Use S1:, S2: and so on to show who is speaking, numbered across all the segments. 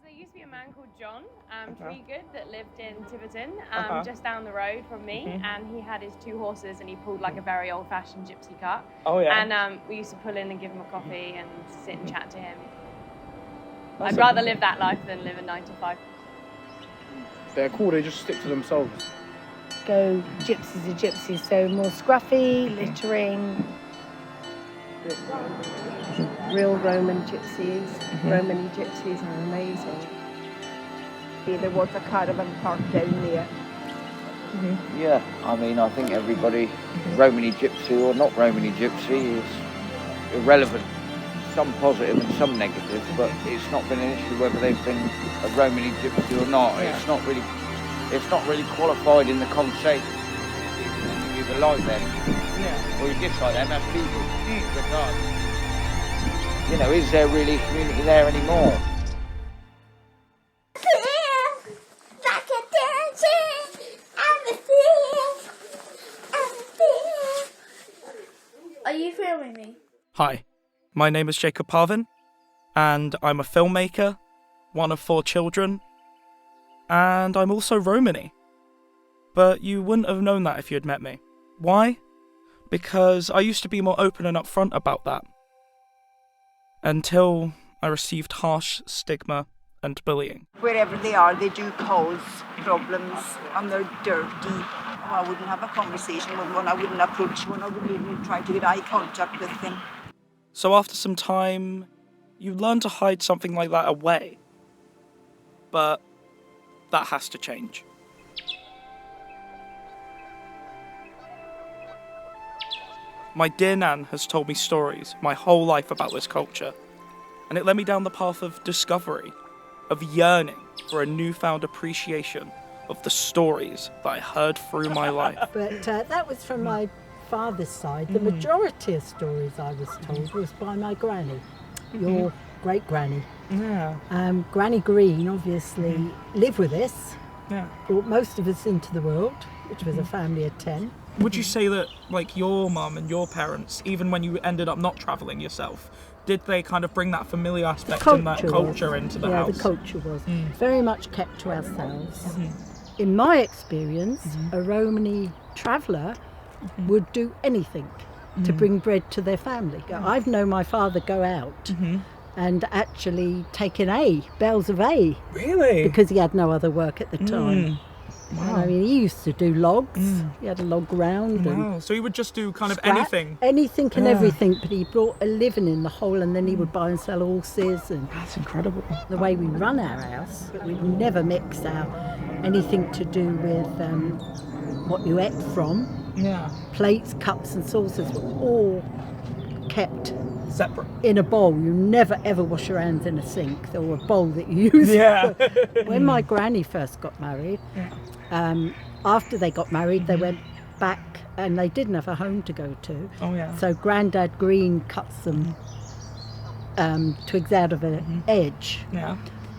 S1: There used to be a man called John Treegood that lived in Tiverton, just down the road from me, and he had his 2 horses and he pulled like a very old-fashioned gypsy cart.
S2: Oh yeah.
S1: And we used to pull in and give him a coffee and sit and chat to him. I'd rather live that life than live a 9 to 5.
S2: They're cool, they just stick to themselves.
S3: Go gypsies are gypsies, so more scruffy, littering.
S4: Real Roman gypsies, Romany gypsies are amazing. There was a caravan park down there.
S5: Yeah, I mean, I think everybody, Romany gypsy or not Romany gypsy, is irrelevant. Some positive and some negative, but it's not been an issue whether they've been a Romany gypsy or not. Yeah. It's not really qualified in the conversation. You either like them, or you dislike them. That's legal. Regardless. You know, is there really a community there anymore?
S6: Are you filming me?
S7: Hi, my name is Jacob Parvin, and I'm a filmmaker, one of 4 children, and I'm also Romany. But you wouldn't have known that if you had met me. Why? Because I used to be more open and upfront about that. Until I received harsh stigma and bullying.
S4: Wherever they are, they do cause problems and they're dirty. I wouldn't have a conversation with one, I wouldn't approach one, I wouldn't even try to get eye contact with them.
S7: So after some time, you learn to hide something like that away. But that has to change. My dear Nan has told me stories my whole life about this culture, and it led me down the path of discovery, of yearning for a newfound appreciation of the stories that I heard through my life.
S8: But that was from my father's side. The majority of stories I was told was by my granny, your great granny.
S7: Yeah.
S8: Granny Green obviously lived with us, brought most of us into the world, which was a family of 10.
S7: Would you say that, like, your mum and your parents, even when you ended up not travelling yourself, did they kind of bring that familiar aspect and that culture into the house?
S8: Yeah, the culture was very much kept to ourselves. In my experience, a Romany traveller would do anything to bring bread to their family. I've known my father go out and actually take in bales of hay.
S7: Really?
S8: Because he had no other work at the time.
S7: Wow.
S8: I mean, he used to do logs. He had a log round.
S7: Wow.
S8: And
S7: so he would just do kind of
S8: anything and everything, but he brought a living in the whole, and then he would buy and sell horses. And
S7: that's incredible.
S8: The way we run our house, we never mix anything to do with what you ate from.
S7: Yeah.
S8: Plates, cups and saucers were all kept
S7: separate
S8: in a bowl. You never ever wash your hands in a sink or a bowl that you use.
S7: Yeah.
S8: When my granny first got married, after they got married, they went back and they didn't have a home to go to.
S7: Oh yeah.
S8: So Grandad Green cut some twigs out of an edge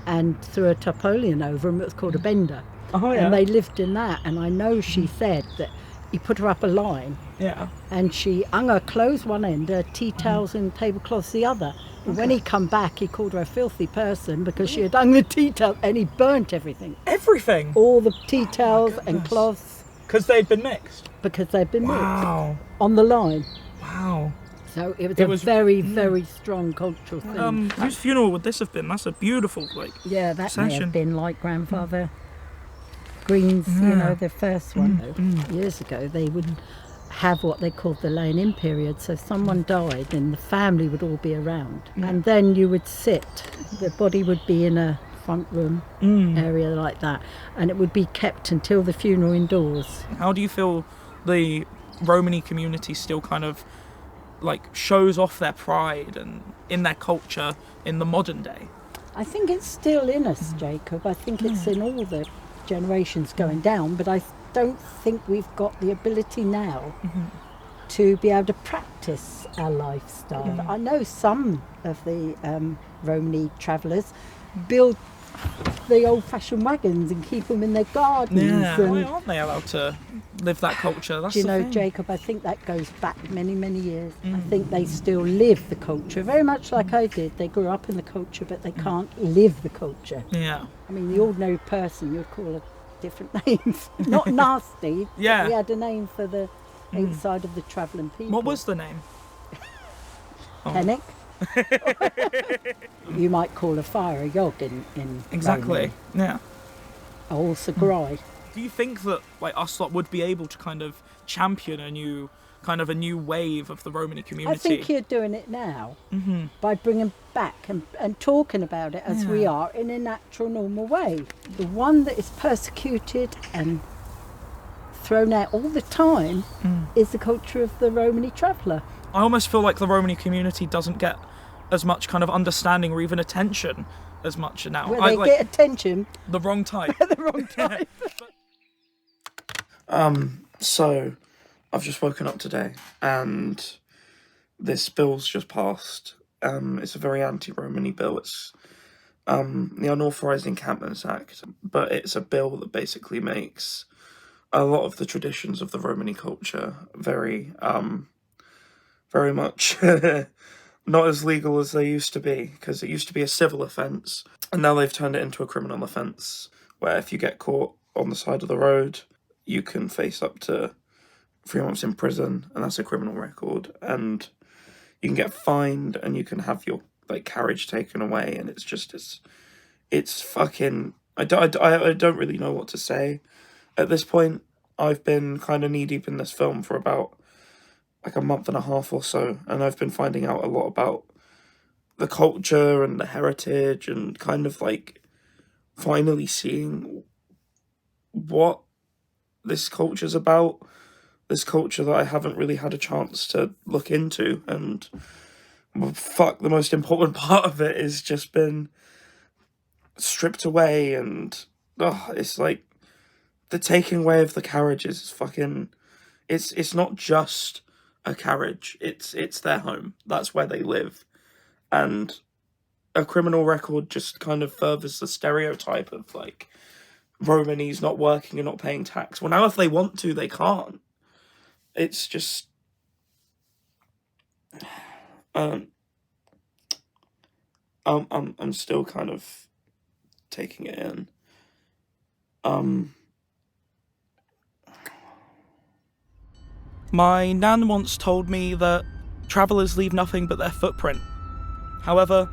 S8: and threw a tarpaulin over them. It was called a bender.
S7: Oh yeah.
S8: And they lived in that. And I know she said that he put her up a line.
S7: Yeah.
S8: And she hung her clothes one end, her tea towels and tablecloths the other. And when he come back, he called her a filthy person because she had hung the tea towel and he burnt everything.
S7: Everything?
S8: All the tea towels and cloths.
S7: Because they'd been mixed?
S8: Because they'd been mixed. On the line.
S7: Wow.
S8: So it was a very, very strong cultural thing.
S7: Whose funeral would this have been? That's a beautiful,
S8: yeah, that
S7: session.
S8: May have been like Grandfather Green's, you know, the first one years ago. They would have what they called the laying-in period. So someone died and the family would all be around. And then you would sit. The body would be in a front room area like that. And it would be kept until the funeral indoors.
S7: How do you feel the Romany community still kind of shows off their pride and in their culture in the modern day?
S8: I think it's still in us, Jacob. I think it's in all the generations going down, but I don't think we've got the ability now to be able to practice our lifestyle. I know some of the Romany travellers build the old-fashioned wagons and keep them in their gardens.
S7: Yeah,
S8: and,
S7: why aren't they allowed to live that culture? That's
S8: do you
S7: the
S8: know,
S7: thing.
S8: Jacob, I think that goes back many, many years. I think they still live the culture, very much like I did. They grew up in the culture, but they can't live the culture.
S7: Yeah.
S8: I mean, the ordinary person, you'd call it different names. Not nasty.
S7: Yeah.
S8: But we had a name for the outside of the travelling people.
S7: What was the name?
S8: Penic. You might call a fire a yog in
S7: Exactly. Yeah.
S8: Or sagrai.
S7: Do you think that like us lot would be able to kind of champion a new wave of the Romany community?
S8: I think you're doing it now by bringing back and talking about it as we are in a natural, normal way. The one that is persecuted and thrown out all the time is the culture of the Romany traveller.
S7: I almost feel like the Romany community doesn't get as much kind of understanding or even attention as much now.
S8: Where they get attention.
S7: The wrong type.
S8: The wrong type.
S6: So I've just woken up today and this bill's just passed. It's a very anti-Romany bill. It's the Unauthorised Encampments Act, but it's a bill that basically makes a lot of the traditions of the Romany culture very much not as legal as they used to be, because it used to be a civil offence, and now they've turned it into a criminal offence, where if you get caught on the side of the road, you can face up to 3 months in prison, and that's a criminal record, and you can get fined, and you can have your carriage taken away, and it's fucking. I don't really know what to say at this point. I've been kind of knee deep in this film for about a month and a half or so, and I've been finding out a lot about the culture and the heritage, and kind of finally seeing what this culture's about, this culture that I haven't really had a chance to look into. And the most important part of it is just been stripped away, and it's like the taking away of the carriages is fucking. It's not just a carriage, it's their home, that's where they live, and a criminal record just kind of furthers the stereotype of Romanies not working and not paying tax. Well, now if they want to, they can't. It's just I'm still kind of taking it in.
S7: My nan once told me that travellers leave nothing but their footprint. However,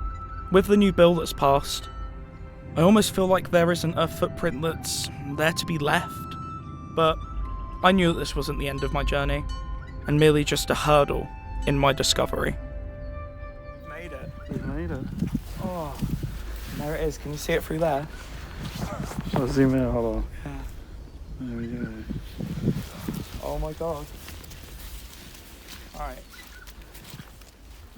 S7: with the new bill that's passed, I almost feel like there isn't a footprint that's there to be left. But I knew that this wasn't the end of my journey, and merely just a hurdle in my discovery. Made it.
S2: We've made it.
S7: Oh, there it is. Can you see it through there?
S2: I'll zoom in, hold on.
S7: Yeah.
S2: There we go.
S7: Oh my god. Alright.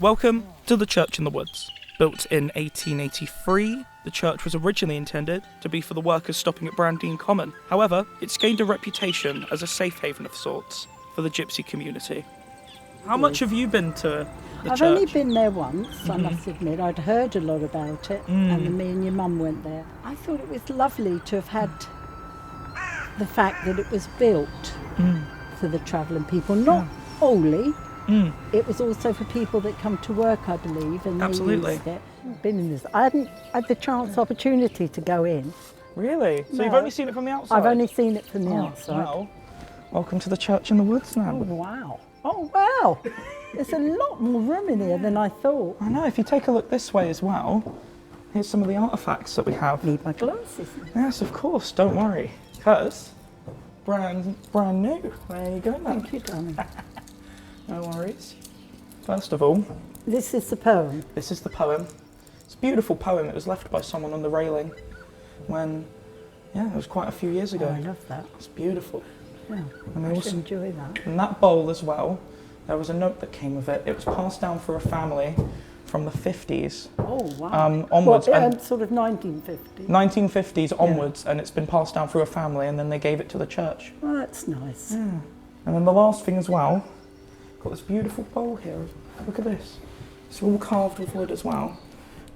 S7: Welcome to the Church in the Woods. Built in 1883, the church was originally intended to be for the workers stopping at Brandine Common. However, it's gained a reputation as a safe haven of sorts for the gypsy community. How much have you been to the church?
S8: I've only been there once, I must admit. I'd heard a lot about it, and then me and your mum went there. I thought it was lovely to have had the fact that it was built for the travelling people, not wholly. It was also for people that come to work, I believe, and
S7: Absolutely.
S8: they used it. Been in this. I hadn't had the opportunity to go in.
S7: Really? So
S8: No.
S7: you've only seen it from the outside?
S8: I've only seen it from the outside.
S7: Well, welcome to the Church in the Woods now.
S8: Oh wow! Oh wow! There's a lot more room in here than I thought.
S7: I know, if you take a look this way as well, here's some of the artefacts that we have.
S8: Need my glasses.
S7: Yes, of course, don't worry. Because brand new. There you go, man.
S8: Thank you, darling.
S7: No worries. First of all,
S8: This is the poem.
S7: this is the poem. It's a beautiful poem. It was left by someone on the railing when, it was quite a few years ago.
S8: Oh, I love that.
S7: It's beautiful.
S8: Yeah,
S7: And
S8: I
S7: we
S8: should
S7: also,
S8: enjoy that.
S7: in that bowl as well, there was a note that came with it. It was passed down through a family from the 50s
S8: Oh wow!
S7: onwards.
S8: What,
S7: and
S8: sort of 1950.
S7: 1950s onwards, and it's been passed down through a family, and then they gave it to the church.
S8: Oh, that's nice.
S7: And then the last thing as well, got this beautiful bowl here. Look at this. It's all carved with wood as well.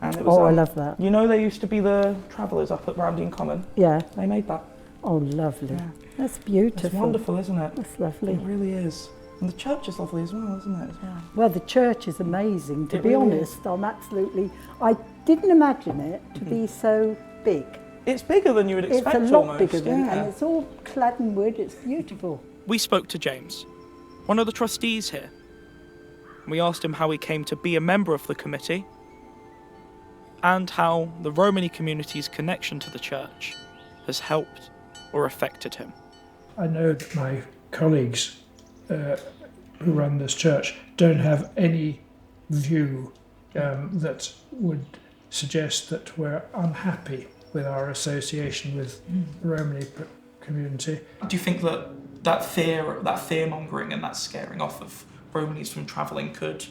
S6: And it was,
S8: I love that.
S6: You know, there used to be the Travellers up at Ramsden Common.
S8: Yeah.
S6: They made that.
S8: Oh, lovely.
S6: Yeah.
S8: That's beautiful.
S6: It's wonderful, isn't it?
S8: That's lovely.
S6: It really is. And the church is lovely as well, isn't it? As well.
S8: Well, the church is amazing. To
S6: It
S8: be
S6: really
S8: honest, I didn't imagine it to be so big.
S6: It's bigger than you would expect.
S8: It's a lot
S6: almost.
S8: bigger than,
S6: yeah.
S8: and it's all clad in wood. It's beautiful.
S7: We spoke to James, one of the trustees here. We asked him how he came to be a member of the committee and how the Romany community's connection to the church has helped or affected him.
S9: I know that my colleagues who run this church don't have any view that would suggest that we're unhappy with our association with the Romany community.
S6: Do you think that fear mongering and that scaring off of Romanies from travelling could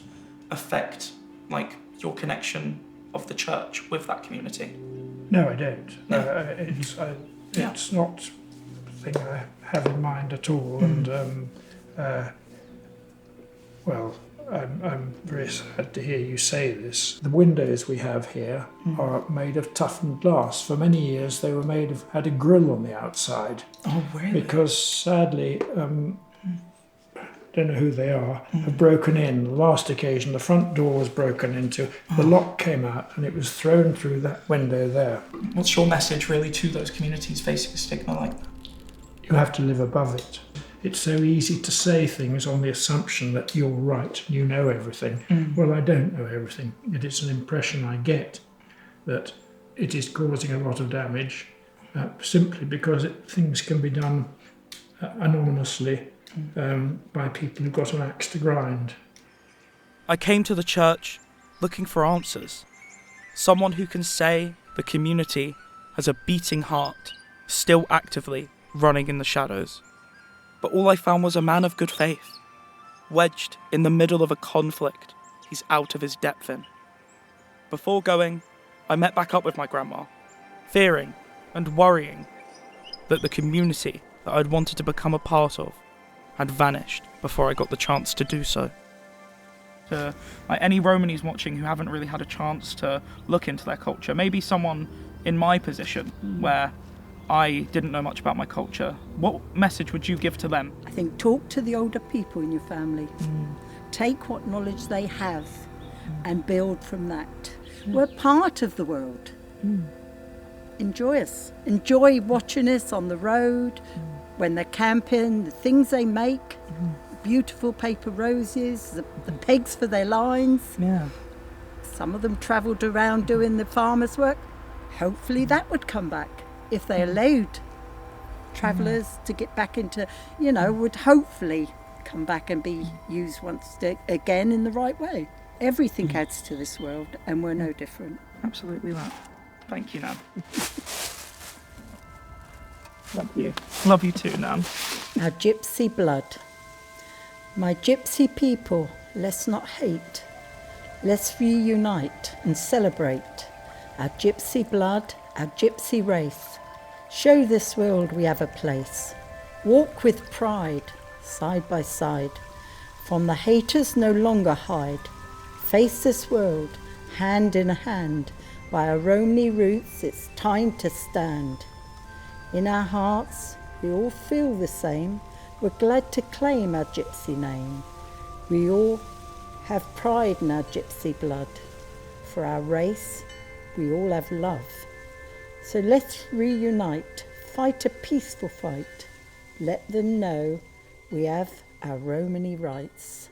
S6: affect like your connection of the church with that community?
S9: No, I don't.
S6: No.
S9: It's not a thing I have in mind at all. And well, I'm very sad to hear you say this. The windows we have here are made of toughened glass. For many years they had a grill on the outside.
S6: Oh, really?
S9: Because sadly, don't know who they are, have broken in. The last occasion, the front door was broken into, the lock came out and it was thrown through that window there.
S6: What's your message really to those communities facing a stigma like that?
S9: You have to live above it. It's so easy to say things on the assumption that you're right, you know everything. Well, I don't know everything. It is an impression I get that it is causing a lot of damage simply because things can be done anonymously by people who've got an axe to grind.
S7: I came to the church looking for answers. Someone who can say the community has a beating heart, still actively running in the shadows. But all I found was a man of good faith, wedged in the middle of a conflict he's out of his depth in. Before going, I met back up with my grandma, fearing and worrying that the community that I'd wanted to become a part of had vanished before I got the chance to do so. To any Romanies watching who haven't really had a chance to look into their culture, maybe someone in my position where I didn't know much about my culture, what message would you give to them?
S8: I think talk to the older people in your family. Take what knowledge they have and build from that. We're part of the world. Enjoy us. Enjoy watching us on the road, when they're camping, the things they make, beautiful paper roses, the pegs for their lines.
S6: Yeah.
S8: Some of them travelled around doing the farmers' work. Hopefully that would come back if they allowed travellers to get back into, would hopefully come back and be used once again in the right way. Everything adds to this world and we're no different.
S6: Absolutely that. Thank you, Nan. Love you. Love you too, Nan.
S8: Our Gypsy blood. My Gypsy people, let's not hate. Let's reunite and celebrate our Gypsy blood, our Gypsy race. Show this world we have a place. Walk with pride, side by side. From the haters no longer hide. Face this world, hand in hand. By our Romany roots, it's time to stand. In our hearts, we all feel the same. We're glad to claim our Gypsy name. We all have pride in our Gypsy blood. For our race, we all have love. So let's reunite, fight a peaceful fight. Let them know we have our Romany rights.